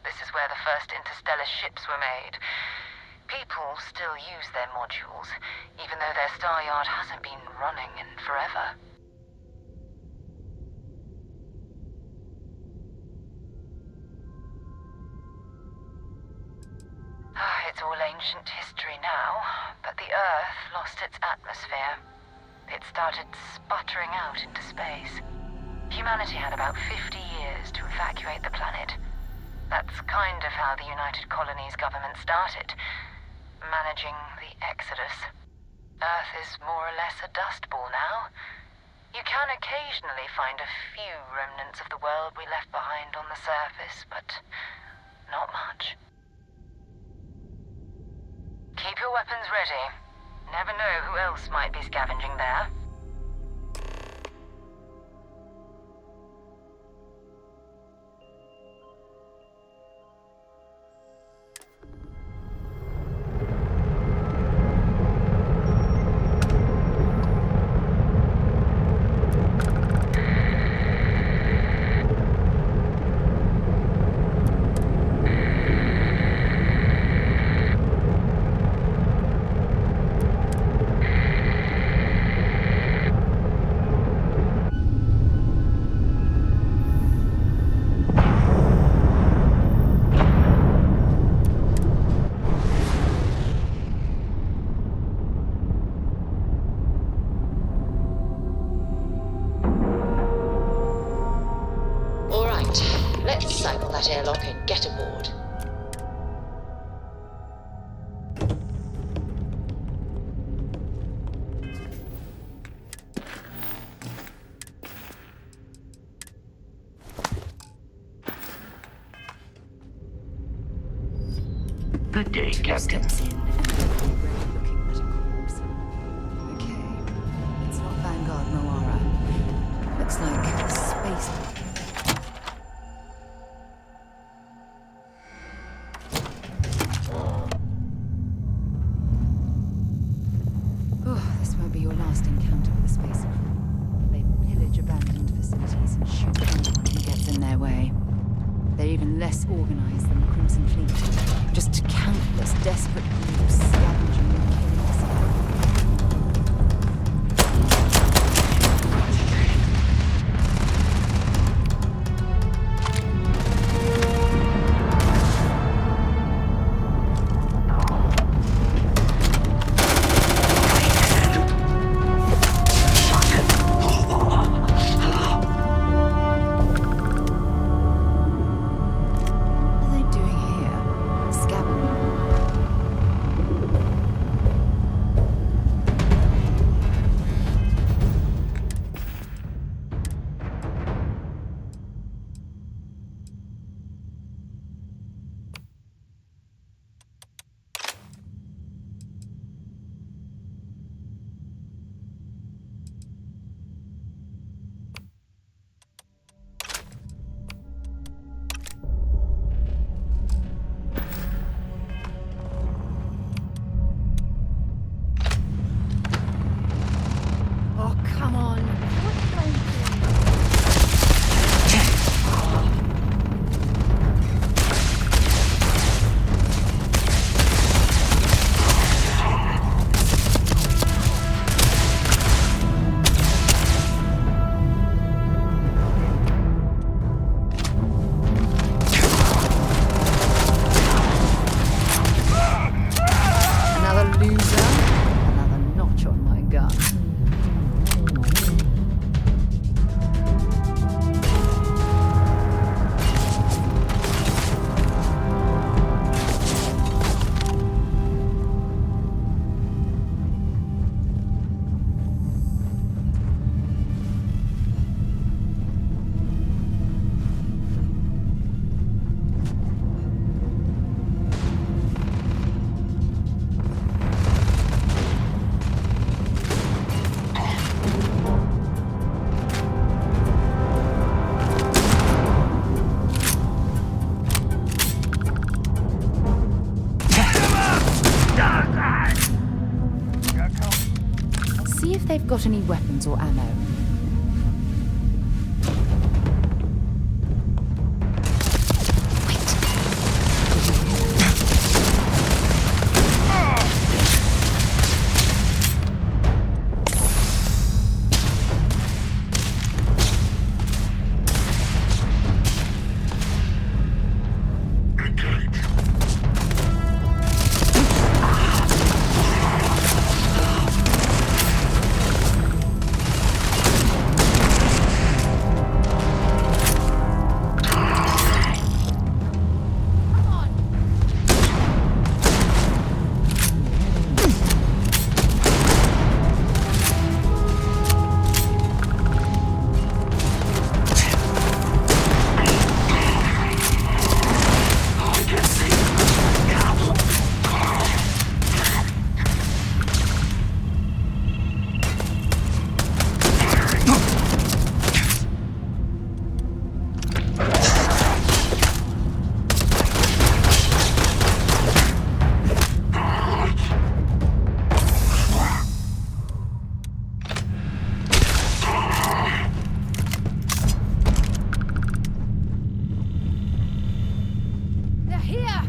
This is where the first interstellar ships were made. People still use their modules, even though their star yard hasn't been running in forever. It's all ancient history now, but the Earth lost its atmosphere. It started sputtering out into space. Humanity had about 50 years to evacuate the planet. That's kind of how the United Colonies government started, managing the exodus. Earth is more or less a dust ball now. You can occasionally find a few remnants of the world we left behind on the surface, but not much. Keep your weapons ready. Never know who else might be scavenging there. Let's cycle that airlock and get aboard. Good day, Captain. It's not Vanguard Moara. Looks like space. This won't be your last encounter with a space crew. They pillage abandoned facilities and shoot anyone who gets in their way. They're even less organized than the Crimson Fleet. Just countless desperate groups scavenging and killing us. See if they've got any weapons or ammo. Wait. here!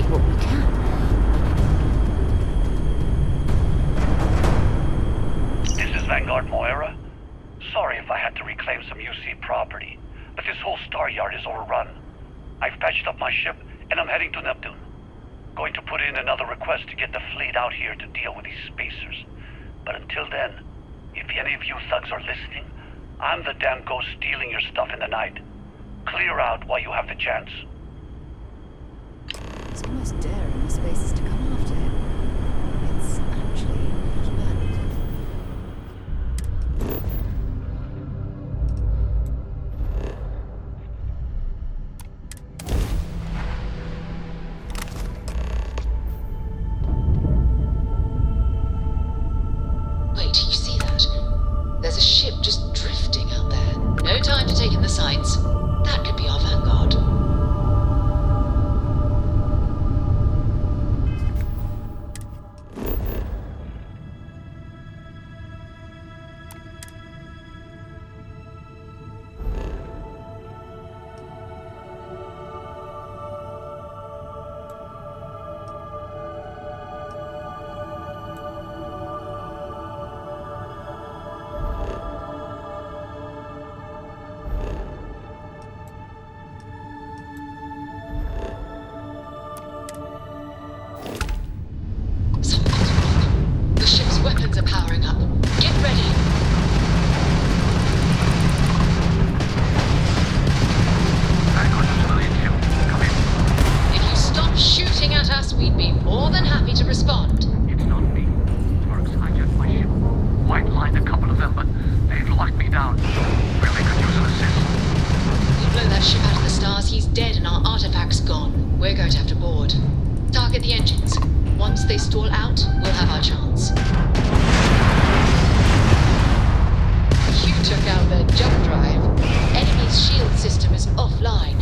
take what we can. This is Vanguard Moira. Sorry if I had to reclaim some UC property, but this whole star yard is overrun. I've patched up my ship, and I'm heading to Neptune. Going to put in another request to get the fleet out here to deal with these spacers. But until then, if any of you thugs are listening, I'm the damn ghost stealing your stuff in the night. Clear out while you have the chance. It's almost daring the spacers to come after him. It's actually not a bad idea. Wait, you see that? There's a ship just drifting out there. No time to take in the sights. That could be our Vanguard. The ship's weapons are powering up. Get ready. If you stop shooting at us, we'd be more than happy to respond. It's not me. Marks hijacked my ship. White-lined a couple of them, but they've locked me down. Really could use an assist. We blow that ship out of the stars, he's dead and our artifact's gone. We're going to have to board. Target the engines. Once they stall out, we'll have our chance. You took out their jump drive. Enemy's shield system is offline.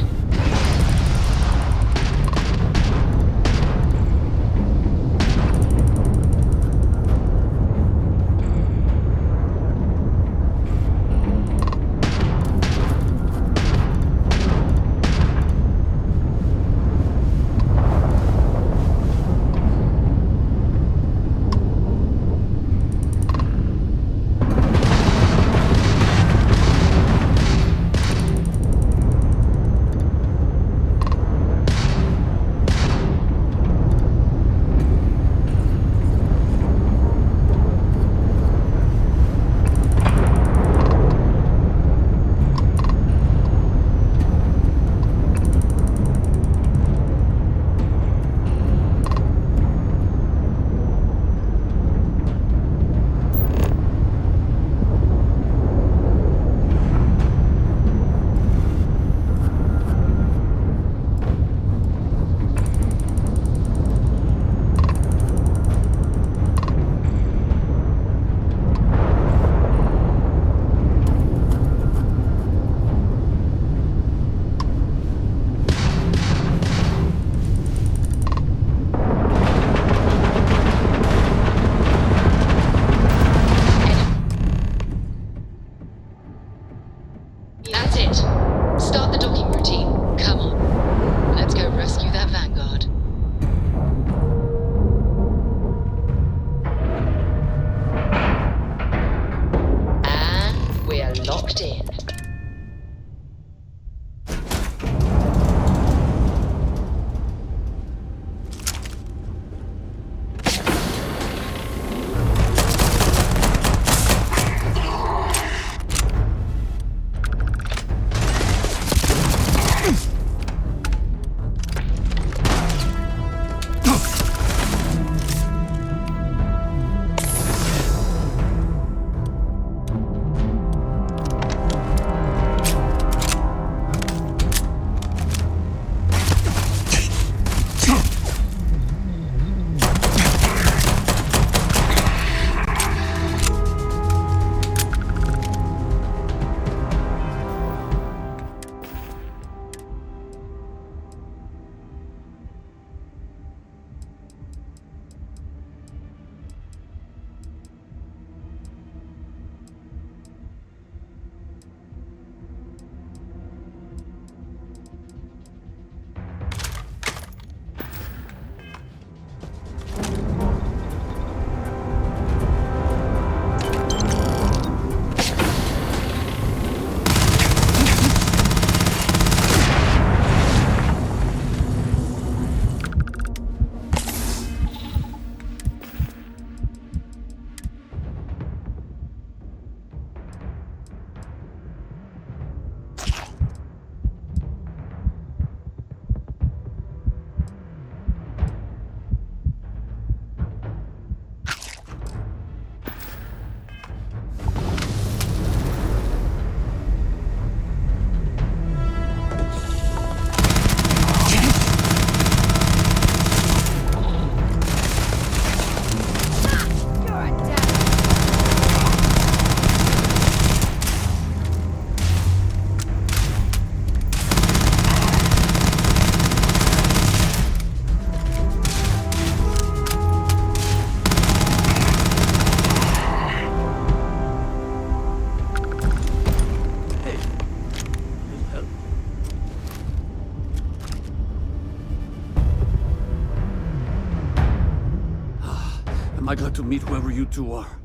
Am I glad to meet whoever you two are.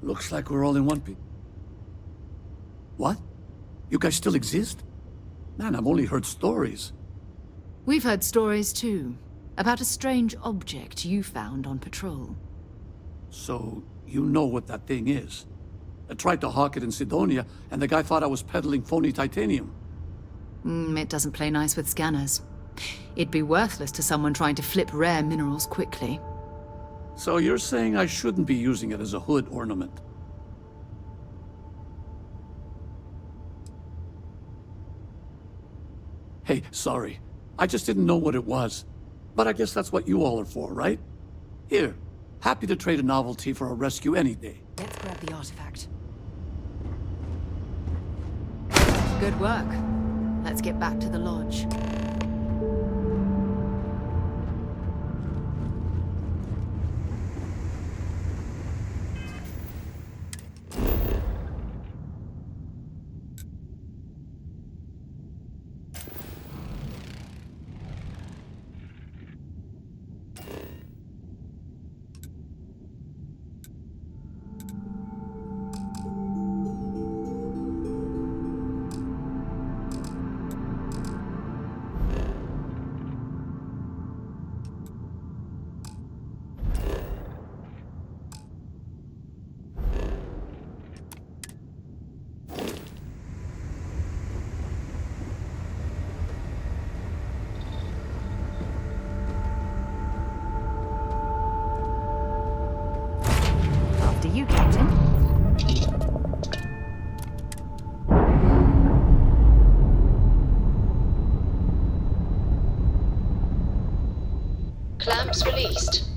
Looks like we're all in one piece. What? You guys still exist? Man, I've only heard stories. We've heard stories too, about a strange object you found on patrol. So, you know what that thing is? I tried to hawk it in Sidonia, and the guy thought I was peddling phony titanium. It doesn't play nice with scanners. It'd be worthless to someone trying to flip rare minerals quickly. So you're saying I shouldn't be using it as a hood ornament? Hey, sorry. I just didn't know what it was. But I guess that's what you all are for, right? Here, happy to trade a novelty for a rescue any day. Let's grab the artifact. Good work. Let's get back to the lodge. You, Captain. Clamps released.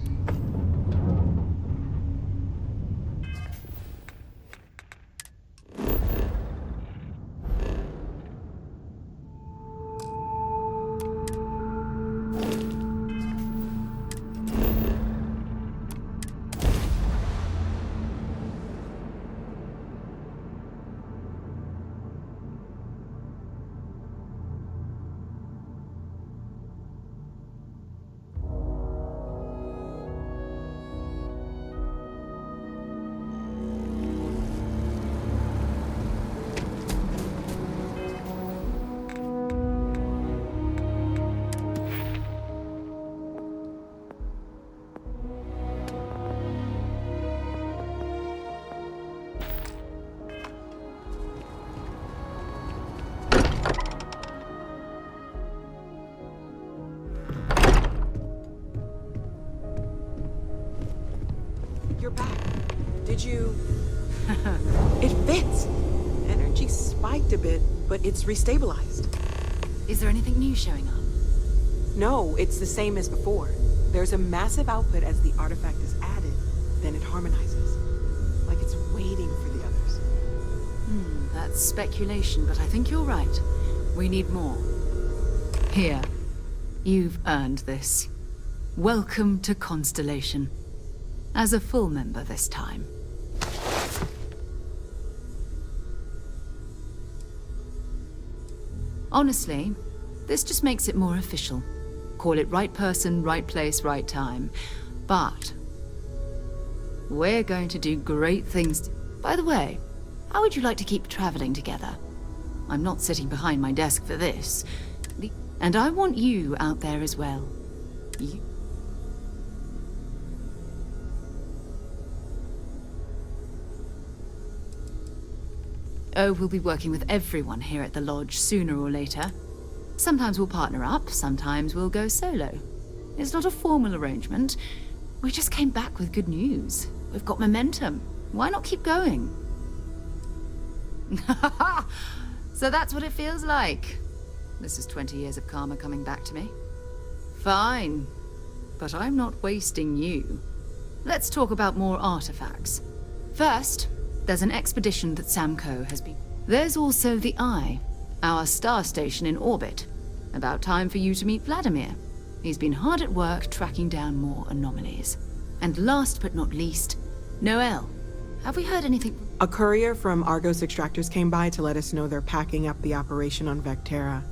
You're back. Did you... It fits! Energy spiked a bit, but it's restabilized. Is there anything new showing up? No, it's the same as before. There's a massive output as the artifact is added, then it harmonizes. Like it's waiting for the others. That's speculation, but I think you're right. We need more. Here. You've earned this. Welcome to Constellation. As a full member this time. Honestly, this just makes it more official. Call it right person, right place, right time. But we're going to do great things. By the way, how would you like to keep traveling together? I'm not sitting behind my desk for this. And I want you out there as well. Oh, we'll be working with everyone here at the lodge sooner or later. Sometimes we'll partner up, sometimes we'll go solo. It's not a formal arrangement. We just came back with good news. We've got momentum. Why not keep going? So that's what it feels like. This is 20 years of karma coming back to me. Fine. But I'm not wasting you. Let's talk about more artifacts. First, there's an expedition that Samco has been... There's also the Eye, our star station in orbit. About time for you to meet Vladimir. He's been hard at work tracking down more anomalies. And last but not least, Noel. Have we heard anything? A courier from Argos Extractors came by to let us know they're packing up the operation on Vectera.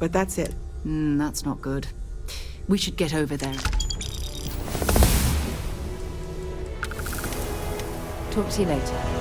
But that's it. That's not good. We should get over there. Talk to you later.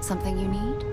Something you need?